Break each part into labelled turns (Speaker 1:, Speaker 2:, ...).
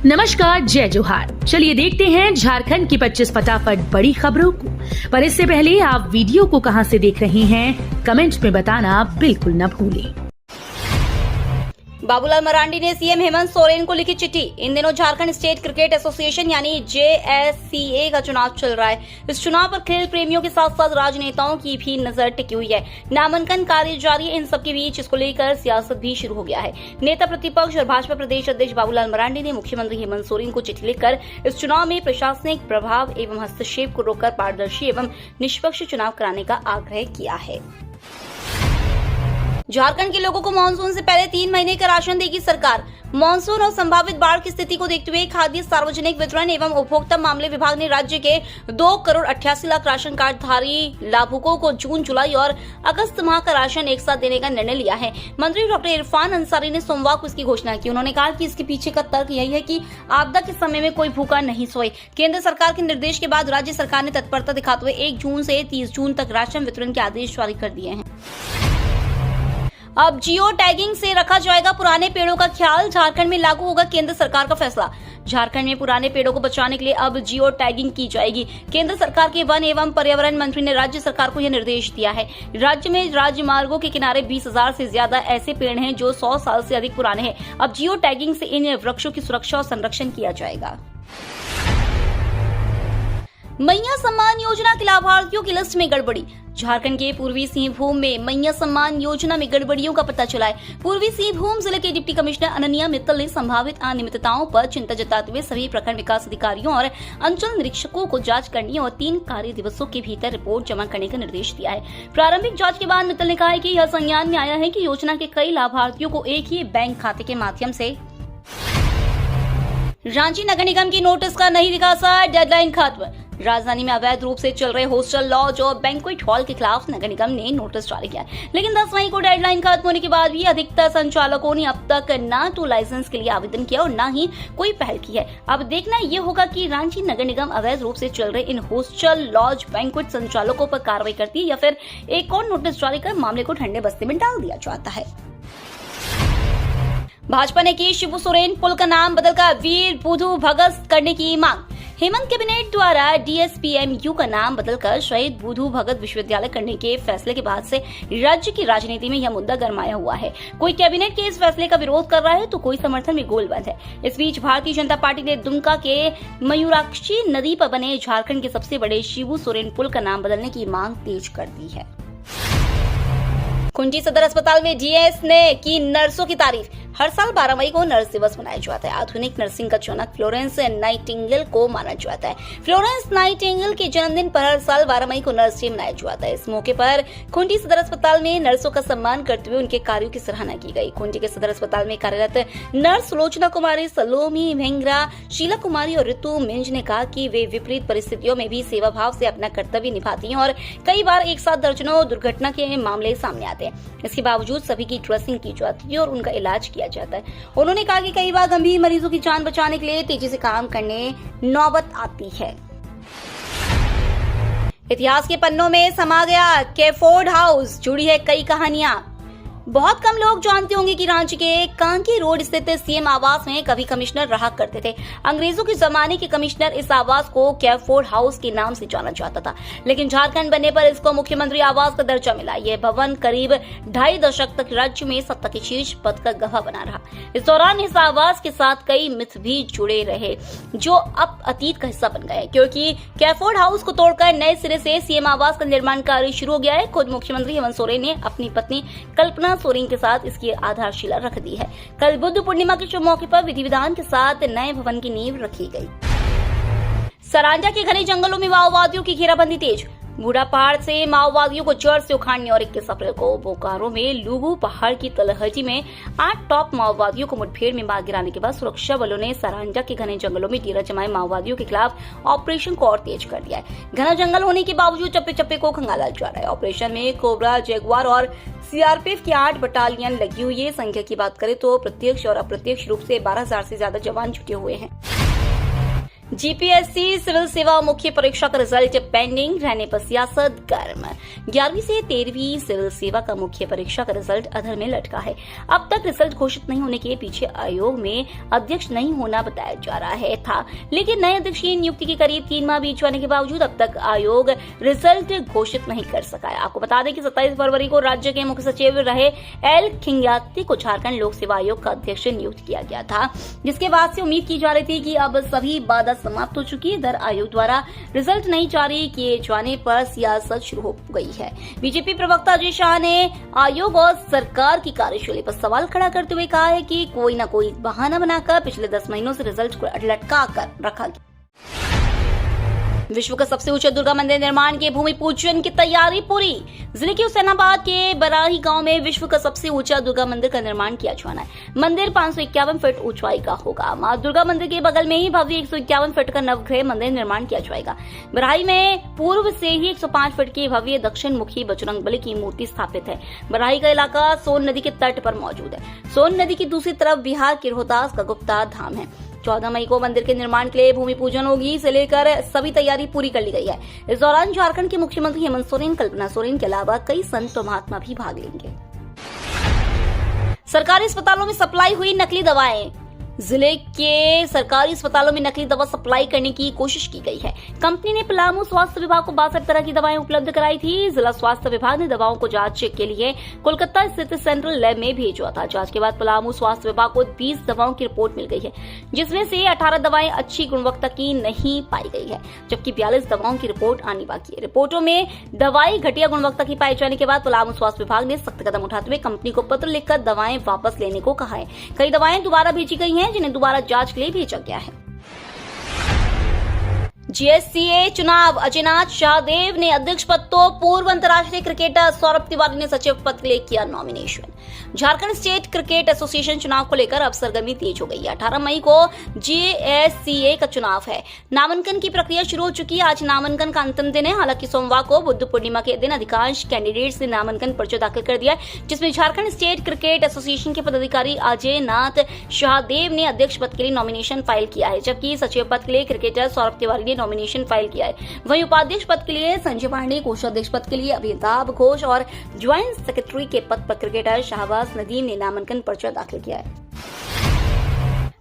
Speaker 1: नमस्कार, जय जोहार। चलिए देखते हैं झारखंड की 25 फटाफट बड़ी खबरों को। पर इससे पहले आप वीडियो को कहां से देख रहे हैं, कमेंट में बताना बिल्कुल न भूलें।
Speaker 2: बाबूलाल मरांडी ने सीएम हेमंत सोरेन को लिखी चिट्ठी। इन दिनों झारखंड स्टेट क्रिकेट एसोसिएशन यानी JSCA का चुनाव चल रहा है। इस चुनाव पर खेल प्रेमियों के साथ साथ राजनेताओं की भी नजर टिकी हुई है। नामांकन कार्य जारी है। इन सबके बीच इसको लेकर सियासत भी शुरू हो गया है। नेता प्रतिपक्ष और भाजपा प्रदेश अध्यक्ष बाबूलाल मरांडी ने मुख्यमंत्री हेमंत सोरेन को चिट्ठी लिखकर इस चुनाव में प्रशासनिक प्रभाव एवं हस्तक्षेप को रोककर पारदर्शी एवं निष्पक्ष चुनाव कराने का आग्रह किया है। झारखंड के लोगों को मानसून से पहले 3 महीने का राशन देगी सरकार। मानसून और संभावित बाढ़ की स्थिति को देखते हुए खाद्य सार्वजनिक वितरण एवं उपभोक्ता मामले विभाग ने राज्य के 2,88,00,000 राशन कार्ड धारी लाभुकों को जून, जुलाई और अगस्त माह का राशन एक साथ देने का निर्णय लिया है। मंत्री डॉक्टर इरफान अंसारी ने सोमवार को इसकी घोषणा की। उन्होंने कहा कि इसके पीछे का तर्क यही है कि आपदा के समय में कोई भूखा नहीं सोए। केंद्र सरकार के निर्देश के बाद राज्य सरकार ने तत्परता दिखाते हुए 1 जून से 30 जून तक राशन वितरण के आदेश जारी कर दिए हैं। अब जियो टैगिंग से रखा जाएगा पुराने पेड़ों का ख्याल। झारखंड में लागू होगा केंद्र सरकार का फैसला। झारखंड में पुराने पेड़ों को बचाने के लिए अब जियो टैगिंग की जाएगी। केंद्र सरकार के वन एवं पर्यावरण मंत्री ने राज्य सरकार को यह निर्देश दिया है। राज्य में राजमार्गों के किनारे 20,000 से ज्यादा ऐसे पेड़ हैं जो 100 साल से अधिक पुराने हैं। अब जियो टैगिंग से इन वृक्षों की सुरक्षा और संरक्षण किया जाएगा। मैया सम्मान योजना के लाभार्थियों की लिस्ट में गड़बड़ी। झारखंड के पूर्वी सिंहभूम में मैया सम्मान योजना में गड़बड़ियों का पता चला है। पूर्वी सिंहभूम जिले के डिप्टी कमिश्नर अनन्या मित्तल ने संभावित अनियमितताओं पर चिंता जताते हुए सभी प्रखंड विकास अधिकारियों और अंचल निरीक्षकों को जांच करने और 3 कार्य दिवसों के भीतर रिपोर्ट जमा करने का निर्देश दिया है। प्रारंभिक जांच के बाद मित्तल ने कहा है कि यह संज्ञान में आया है कि योजना के कई लाभार्थियों को एक ही बैंक खाते के माध्यम से रांची नगर निगम की नोटिस का नहीं दिखा सा डेडलाइन खत्म। राजधानी में अवैध रूप से चल रहे हॉस्टल, लॉज और बैंक्वेट हॉल के खिलाफ नगर निगम ने नोटिस जारी किया, लेकिन 10 मई को डेडलाइन खत्म होने के बाद भी अधिकतर संचालकों ने अब तक न तो लाइसेंस के लिए आवेदन किया और न ही कोई पहल की है। अब देखना ये होगा कि रांची नगर निगम अवैध रूप से चल रहे इन हॉस्टल, लॉज, बैंक्वेट संचालकों पर कार्रवाई करती है या फिर एक और नोटिस जारी कर मामले को ठंडे बस्ते में डाल दिया जाता है। भाजपा ने की शिबू सोरेन पुल का नाम बदलकर वीर बुधू भगत करने की मांग। हेमंत कैबिनेट द्वारा DSPMU का नाम बदलकर शहीद बुधू भगत विश्वविद्यालय करने के फैसले के बाद से राज्य की राजनीति में यह मुद्दा गरमाया हुआ है। कोई कैबिनेट के इस फैसले का विरोध कर रहा है तो कोई समर्थन में गोलबंद है। इस बीच भारतीय जनता पार्टी ने दुमका के मयूराक्षी नदी पर बने झारखंड के सबसे बड़े शिबू सोरेन पुल का नाम बदलने की मांग तेज कर दी है। कुंजी सदर अस्पताल में DS ने की नर्सों की तारीफ। हर साल 12 मई को नर्स दिवस मनाया जाता है। आधुनिक नर्सिंग का जनक फ्लोरेंस नाइटिंगेल को माना जाता है। फ्लोरेंस नाइटिंगेल के जन्मदिन पर हर साल 12 मई को नर्स डे मनाया जाता है। इस मौके पर खूंटी सदर अस्पताल में नर्सों का सम्मान करते हुए उनके कार्यों की सराहना की गई। खूंटी के सदर अस्पताल में कार्यरत नर्स सुलोचना कुमारी, सलोमी भेंगरा, शीला कुमारी और ऋतु मिंज ने कहा कि वे विपरीत परिस्थितियों में भी सेवा भाव से अपना कर्तव्य निभाती हैं और कई बार एक साथ दर्जनों दुर्घटना के मामले सामने आते हैं। इसके बावजूद सभी की ड्रेसिंग की जाती है और उनका इलाज किया जाता है। उन्होंने कहा कि कई बार गंभीर मरीजों की जान बचाने के लिए तेजी से काम करने नौबत आती है। इतिहास के पन्नों में समा गया कैफोर्ड हाउस, जुड़ी है कई कहानियां। बहुत कम लोग जानते होंगे कि रांची के कांकी रोड स्थित सीएम आवास में कभी कमिश्नर रहा करते थे। अंग्रेजों के जमाने के कमिश्नर इस आवास को कैफोर्ड हाउस के नाम से जाना जाता था, लेकिन झारखंड बनने पर इसको मुख्यमंत्री आवास का दर्जा मिला। यह भवन करीब 2.5 दशक तक राज्य में सत्ता के शीर्ष पद का गवाह बना रहा। इस दौरान इस आवास के साथ कई मिथ भी जुड़े रहे जो अब अतीत का हिस्सा बन गए, क्योंकि कैफोर्ड हाउस को तोड़कर नए सिरे से सीएम आवास का निर्माण कार्य शुरू हो गया है। खुद मुख्यमंत्री हेमंत सोरेन ने अपनी पत्नी कल्पना सोरेन के साथ इसकी आधारशिला रख दी है। कल बुद्ध पूर्णिमा के शुभ मौके पर विधि विधान के साथ नए भवन की नींव रखी गई। सरांजा के घने जंगलों में माओवादियों की घेराबंदी तेज। बूढ़ा पहाड़ से माओवादियों को जड़ से उखाड़ने और 21 अप्रैल को बोकारो में लुगू पहाड़ की तलहटी में 8 टॉप माओवादियों को मुठभेड़ में मार गिराने के बाद सुरक्षा बलों ने सरांजा के घने जंगलों में डेरा जमाए माओवादियों के खिलाफ ऑपरेशन को और तेज कर दिया है। घना जंगल होने के बावजूद चप्पे चप्पे को खंगाला जा रहा है। ऑपरेशन में कोबरा, जगुआर और CRPF की 8 बटालियन लगी हुई है। संख्या की बात करें तो प्रत्यक्ष और अप्रत्यक्ष रूप से 12,000 से ज्यादा जवान जुटे हुए हैं। जीपीएससी सिविल सेवा मुख्य परीक्षा का रिजल्ट पेंडिंग रहने पर सियासत गर्म। 11वीं से 13वीं सिविल सेवा का मुख्य परीक्षा का रिजल्ट अधर में लटका है। अब तक रिजल्ट घोषित नहीं होने के पीछे आयोग में अध्यक्ष नहीं होना बताया जा रहा था, लेकिन नए अध्यक्ष की नियुक्ति के करीब 3 माह बीत जाने के बावजूद अब तक आयोग रिजल्ट घोषित नहीं कर सका है। आपको बता दें कि 27 फरवरी को राज्य के मुख्य सचिव रहे एल खिंग्याती को झारखंड लोक सेवा आयोग का अध्यक्ष नियुक्त किया गया था, जिसके बाद से उम्मीद की जा रही थी कि अब सभी बाधा समाप्त हो चुकी है। इधर आयोग द्वारा रिजल्ट नहीं जारी किए जाने पर सियासत शुरू हो गई है। बीजेपी प्रवक्ता अजय शाह ने आयोग और सरकार की कार्यशैली पर सवाल खड़ा करते हुए कहा है कि कोई न कोई बहाना बनाकर पिछले 10 महीनों से रिजल्ट को लटका कर रखा गया। विश्व का सबसे ऊंचा दुर्गा मंदिर निर्माण के भूमि पूजन की तैयारी पूरी। जिले के हुसैनाबाद के बराही गांव में विश्व का सबसे ऊंचा दुर्गा मंदिर का निर्माण किया जाना है। मंदिर 551 फीट ऊंचाई का होगा। मां दुर्गा मंदिर के बगल में ही भव्य 151 फीट का नवग्रह मंदिर निर्माण किया जाएगा। बराही में पूर्व से ही 105 फीट की भव्य दक्षिण मुखी बजरंगबली की मूर्ति स्थापित है। बराही का इलाका सोन नदी के तट पर मौजूद है। सोन नदी की दूसरी तरफ बिहार के रोहतास का गुप्ता धाम है। 14 मई को मंदिर के निर्माण के लिए भूमि पूजन होगी। इसे लेकर सभी तैयारी पूरी कर ली गई है। इस दौरान झारखंड के मुख्यमंत्री हेमंत सोरेन, कल्पना सोरेन के अलावा कई संत और महात्मा भी भाग लेंगे। सरकारी अस्पतालों में सप्लाई हुई नकली दवाएं। जिले के सरकारी अस्पतालों में नकली दवा सप्लाई करने की कोशिश की गई है। कंपनी ने पलामू स्वास्थ्य विभाग को 62 तरह की दवाएं उपलब्ध कराई थी। जिला स्वास्थ्य विभाग ने दवाओं को जांच के लिए कोलकाता स्थित सेंट्रल लैब में भेजा था। जांच के बाद पलामू स्वास्थ्य विभाग को 20 दवाओं की रिपोर्ट मिल गई है, जिसमें से 18 दवाएं अच्छी गुणवत्ता की नहीं पाई गई है, जबकि 42 दवाओं की रिपोर्ट आनी बाकी है। रिपोर्टों में दवाई घटिया गुणवत्ता की पाए जाने के बाद पलामू स्वास्थ्य विभाग ने सख्त कदम उठाते हुए कंपनी को पत्र लिखकर दवाएं वापस लेने को कहा है। कई दवाएं दोबारा भेजी गई हैं, जिन्हें दोबारा जांच के लिए भेजा गया है। जीएससीए चुनाव। अजयनाथ शाहदेव ने अध्यक्ष पद तो पूर्व अंतर्राष्ट्रीय क्रिकेटर सौरभ तिवारी ने सचिव पद के लिए किया nomination. Jharkhand state cricket association चुनाव को लेकर अब सरगर्मी तेज हो गई है। 18 मई को जीएससीए का चुनाव है। नामांकन की प्रक्रिया शुरू हो चुकी है। आज नामांकन का अंतिम दिन है। हालांकि सोमवार को बुद्ध पूर्णिमा के दिन अधिकांश कैंडिडेट्स ने नामांकन पर्चा दाखिल कर दिया, जिसमें झारखंड स्टेट क्रिकेट एसोसिएशन के पदाधिकारी अजयनाथ शाहदेव ने अध्यक्ष पद के लिए नॉमिनेशन फाइल किया है, जबकि सचिव पद के लिए क्रिकेटर सौरभ तिवारी ने नॉमिनेशन फाइल किया है। वहीं उपाध्यक्ष पद के लिए संजय पांडे, कोषाध्यक्ष पद के लिए अमिताभ घोष और ज्वाइंट सेक्रेटरी के पद पर क्रिकेटर शाहबाज नदीम ने नामांकन पर्चा दाखिल किया है।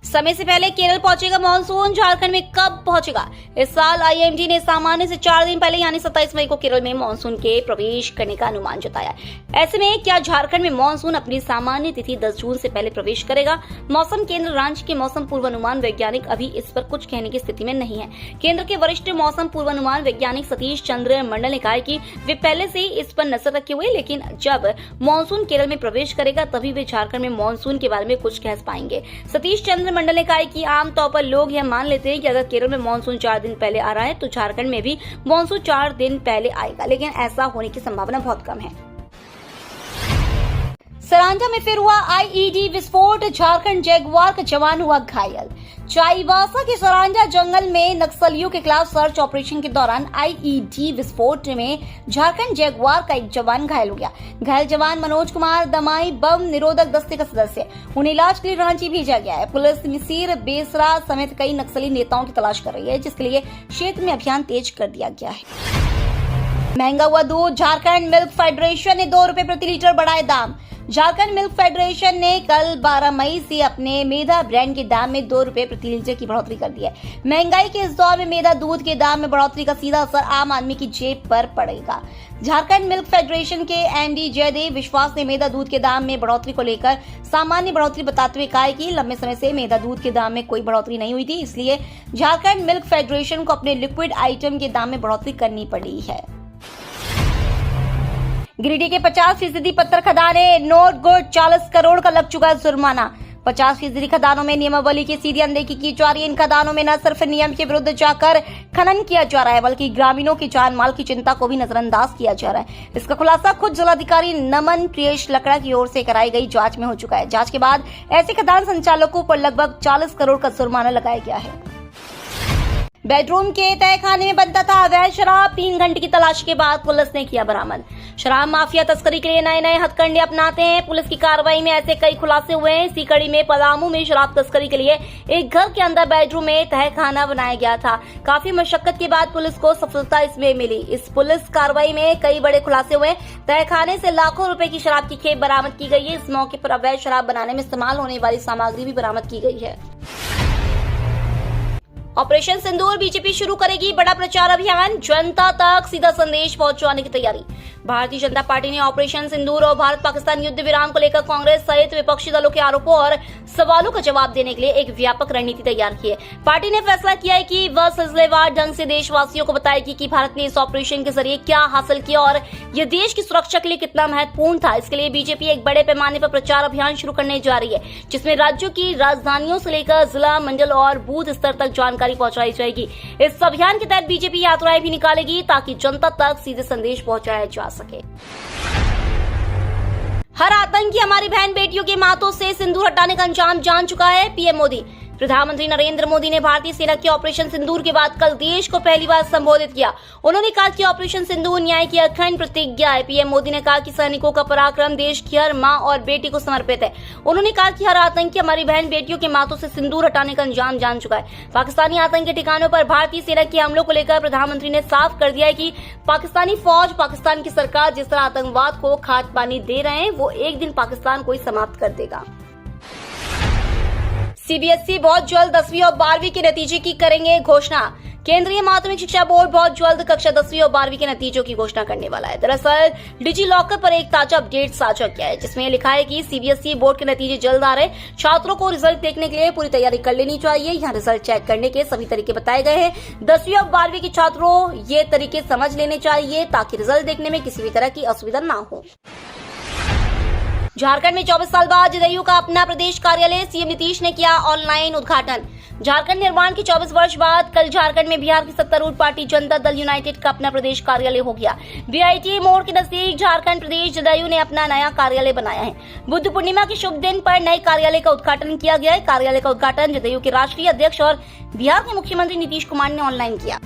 Speaker 2: समय से पहले केरल पहुंचेगा मानसून। झारखंड में कब पहुंचेगा? इस साल आईएमडी ने सामान्य से 4 दिन पहले यानी 27 मई को केरल में मानसून के प्रवेश करने का अनुमान जताया। ऐसे में क्या झारखंड में मानसून अपनी सामान्य तिथि 10 जून से पहले प्रवेश करेगा? मौसम केंद्र रांची के मौसम पूर्वानुमान वैज्ञानिक अभी इस पर कुछ कहने की स्थिति में नहीं है। केंद्र के वरिष्ठ मौसम पूर्वानुमान वैज्ञानिक सतीश चंद्र मंडल ने कहा कि वे पहले से इस पर नजर रखे हुए, लेकिन जब मानसून केरल में प्रवेश करेगा तभी वे झारखंड में मानसून के बारे में कुछ कह पाएंगे। सतीश चंद्र मंडल ने कहा कि आमतौर पर लोग यह मान लेते हैं कि अगर केरल में मानसून 4 दिन पहले आ रहा है तो झारखंड में भी मानसून 4 दिन पहले आएगा, लेकिन ऐसा होने की संभावना बहुत कम है। सरांजा में फिर हुआ आईईडी विस्फोट। झारखंड जैगुआर का जवान हुआ घायल। चाईबासा के सरांजा जंगल में नक्सलियों के खिलाफ सर्च ऑपरेशन के दौरान आईईडी विस्फोट में झारखंड जैगुआर का एक जवान घायल हो गया। घायल जवान मनोज कुमार दमाई बम निरोधक दस्ते का सदस्य। उन्हें इलाज के लिए रांची भेजा गया है। पुलिस मिसिर बेसरा समेत कई नक्सली नेताओं की तलाश कर रही है, जिसके लिए क्षेत्र में अभियान तेज कर दिया गया है। महंगा हुआ दूध। झारखंड मिल्क फेडरेशन ने 2 रुपए प्रति लीटर बढ़ाए दाम। झारखंड मिल्क फेडरेशन ने कल 12 मई से अपने मेधा ब्रांड के दाम में 2 रुपए प्रति लीटर की बढ़ोतरी कर दी है। महंगाई के इस दौर में मेधा दूध के दाम में बढ़ोतरी का सीधा असर आम आदमी की जेब पर पड़ेगा। झारखंड मिल्क फेडरेशन के एमडी जयदेव विश्वास ने मेधा दूध के दाम में बढ़ोतरी को लेकर सामान्य बढ़ोतरी बताते हुए कहा कि लंबे समय से मेधा दूध के दाम में कोई बढ़ोतरी नहीं हुई थी, इसलिए झारखंड मिल्क फेडरेशन को अपने लिक्विड आइटम के दाम में बढ़ोतरी करनी पड़ी है। गिरिडीह के 50% पत्थर खदानें, नोट गुड, 40 करोड़ का लग चुका जुर्माना। 50% खदानों में नियमावली की सीधी अनदेखी की जा रही है। इन खदानों में न सिर्फ नियम के विरुद्ध जाकर खनन किया जा रहा है, बल्कि ग्रामीणों की जान माल की चिंता को भी नजरअंदाज किया जा रहा है। इसका खुलासा खुद जिलाधिकारी नमन प्रियेश लकड़ा की ओर से कराई गई जांच में हो चुका है। जांच के बाद ऐसे खदान संचालकों पर लगभग 40 करोड़ का जुर्माना लगाया गया है। बेडरूम के तहखाने में बनता था अवैध शराब। 3 घंटे की तलाशी के बाद पुलिस ने किया बरामद। शराब माफिया तस्करी के लिए नए नए हथकंडे अपनाते हैं। पुलिस की कार्रवाई में ऐसे कई खुलासे हुए हैं। इसी कड़ी में पलामू में शराब तस्करी के लिए एक घर के अंदर बेडरूम में तहखाना बनाया गया था। काफी मशक्कत के बाद पुलिस को सफलता इसमें मिली। इस पुलिस कार्रवाई में कई बड़े खुलासे हुए। तहखाने से लाखों रुपए की शराब की खेप बरामद की गई है। इस मौके पर अवैध शराब बनाने में इस्तेमाल होने वाली सामग्री भी बरामद की गई है। ऑपरेशन सिंदूर बीजेपी शुरू करेगी बड़ा प्रचार अभियान। जनता तक सीधा संदेश पहुंचाने की तैयारी। भारतीय जनता पार्टी ने ऑपरेशन सिंदूर और भारत पाकिस्तान युद्ध विराम को लेकर कांग्रेस सहित विपक्षी दलों के आरोपों और सवालों का जवाब देने के लिए एक व्यापक रणनीति तैयार की है। पार्टी ने फैसला किया है कि वह सिलसिलेवार ढंग से देशवासियों को बताएगी कि भारत ने इस ऑपरेशन के जरिए क्या हासिल किया और यह देश की सुरक्षा के लिए कितना महत्वपूर्ण था। इसके लिए बीजेपी एक बड़े पैमाने पर प्रचार अभियान शुरू करने जा रही है, जिसमें राज्यों की राजधानियों से लेकर जिला, मंडल और बूथ स्तर तक जानकारी पहुंचाई जाएगी। इस अभियान के तहत बीजेपी यात्राएं भी निकालेगी ताकि जनता तक सीधे संदेश पहुंचाया जा सके। हर आतंकी हमारी बहन बेटियों के माथों से सिंदूर हटाने का अंजाम जान चुका है। पीएम मोदी। प्रधानमंत्री नरेंद्र मोदी ने भारतीय सेना के ऑपरेशन सिंदूर के बाद कल देश को पहली बार संबोधित किया। उन्होंने कहा कि ऑपरेशन सिंदूर न्याय की अखंड प्रतिज्ञा है। पीएम मोदी ने कहा कि सैनिकों का पराक्रम देश की हर मां और बेटी को समर्पित है। उन्होंने कहा कि हर आतंकी हमारी बहन बेटियों के माथों से सिंदूर हटाने का अंजाम जान चुका है। पाकिस्तानी आतंकी ठिकानों पर भारतीय सेना के हमलों को लेकर प्रधानमंत्री ने साफ कर दिया है कि पाकिस्तानी फौज, पाकिस्तान की सरकार जिस तरह आतंकवाद को खाद पानी दे रहे हैं, वो एक दिन पाकिस्तान को ही समाप्त कर देगा। सीबीएसई बहुत जल्द 10वीं और 12वीं के नतीजे की करेंगे घोषणा। केंद्रीय माध्यमिक शिक्षा बोर्ड बहुत जल्द कक्षा 10वीं और 12वीं के नतीजों की घोषणा करने वाला है। दरअसल डिजी लॉकर पर एक ताजा अपडेट साझा किया है, जिसमें लिखा है कि सीबीएसई बोर्ड के नतीजे जल्द आ रहे। छात्रों को रिजल्ट देखने के लिए पूरी तैयारी कर लेनी चाहिए। यहाँ रिजल्ट चेक करने के सभी तरीके बताए गए हैं। 10वीं और 12वीं के छात्रों ये तरीके समझ लेने चाहिए ताकि रिजल्ट देखने में किसी भी तरह की असुविधा न हो। झारखंड में 24 साल बाद जदयू का अपना प्रदेश कार्यालय। सीएम नीतीश ने किया ऑनलाइन उद्घाटन। झारखंड निर्माण के 24 वर्ष बाद कल झारखंड में बिहार की सत्तारूढ़ पार्टी जनता दल यूनाइटेड का अपना प्रदेश कार्यालय हो गया। बीआईटी मोड़ के नजदीक झारखंड प्रदेश जदयू ने अपना नया कार्यालय बनाया है। बुद्ध पूर्णिमा के शुभ दिन पर नए कार्यालय का उद्घाटन किया गया है। कार्यालय का उद्घाटन जदयू के राष्ट्रीय अध्यक्ष और बिहार के मुख्यमंत्री नीतीश कुमार ने ऑनलाइन किया।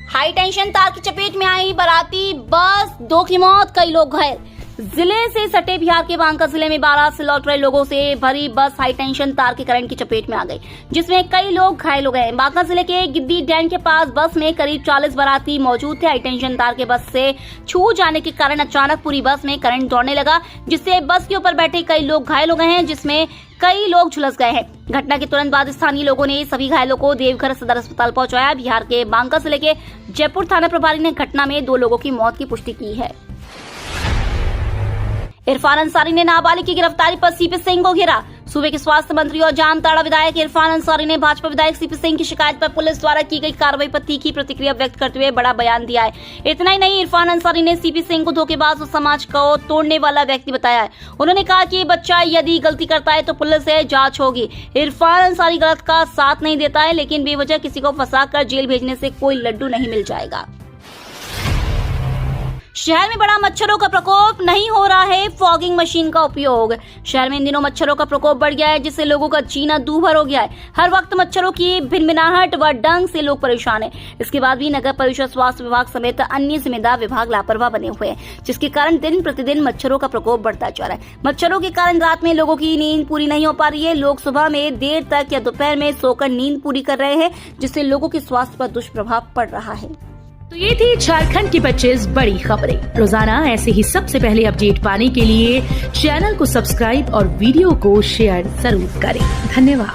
Speaker 2: हाई टेंशन तार की चपेट में आई बाराती बस, 2 की मौत, कई लोग घायल। जिले से सटे बिहार के बांका जिले में बारात से लौट रहे लोगों से भरी बस हाई टेंशन तार के करंट की चपेट में आ गई, जिसमें कई लोग घायल हो गए। बांका जिले के गिद्दी डैम के पास बस में करीब 40 बाराती मौजूद थे। हाई टेंशन तार के बस से छू जाने के कारण अचानक पूरी बस में करंट दौड़ने लगा, जिससे बस के ऊपर बैठे कई लोग घायल हो गए हैं, जिसमें कई लोग झुलस गए हैं। घटना के तुरंत बाद स्थानीय लोगों ने सभी घायलों को देवघर सदर अस्पताल पहुंचाया। बिहार के बांका जिले के जयपुर थाना प्रभारी ने घटना में 2 लोगों की मौत की पुष्टि की है। इरफान अंसारी ने नाबालिग की गिरफ्तारी पर सीपी सिंह को घेरा। सूबे के स्वास्थ्य मंत्री और जामताड़ा विधायक इरफान अंसारी ने भाजपा विधायक सीपी सिंह की शिकायत पर पुलिस द्वारा की गई कार्रवाई पर तीखी प्रतिक्रिया व्यक्त करते हुए बड़ा बयान दिया है। इतना ही नहीं, इरफान अंसारी ने सीपी सिंह को धोखेबाज और समाज को तोड़ने वाला व्यक्ति बताया है। उन्होंने कहा कि बच्चा यदि गलती करता है तो पुलिस से जांच होगी। इरफान अंसारी गलत का साथ नहीं देता है, लेकिन बेवजह किसी को फंसाकर जेल भेजने से कोई लड्डू नहीं मिल जाएगा। शहर में बड़ा मच्छरों का प्रकोप, नहीं हो रहा है फॉगिंग मशीन का उपयोग। शहर में इन दिनों मच्छरों का प्रकोप बढ़ गया है, जिससे लोगों का जीना दूभर हो गया है। हर वक्त मच्छरों की भिनभिनाहट व डंक से लोग परेशान हैं। इसके बाद भी नगर परिषद, स्वास्थ्य विभाग समेत अन्य जिम्मेदार विभाग लापरवाह बने हुए हैं, जिसके कारण दिन प्रतिदिन मच्छरों का प्रकोप बढ़ता जा रहा है। मच्छरों के कारण रात में लोगों की नींद पूरी नहीं हो पा रही है। लोग सुबह में देर तक या दोपहर में सोकर नींद पूरी कर रहे हैं, जिससे लोगों के स्वास्थ्य पर दुष्प्रभाव पड़ रहा है।
Speaker 1: तो ये थी झारखंड की 25 बड़ी खबरें। रोजाना ऐसे ही सबसे पहले अपडेट पाने के लिए चैनल को सब्सक्राइब और वीडियो को शेयर जरूर करें। धन्यवाद।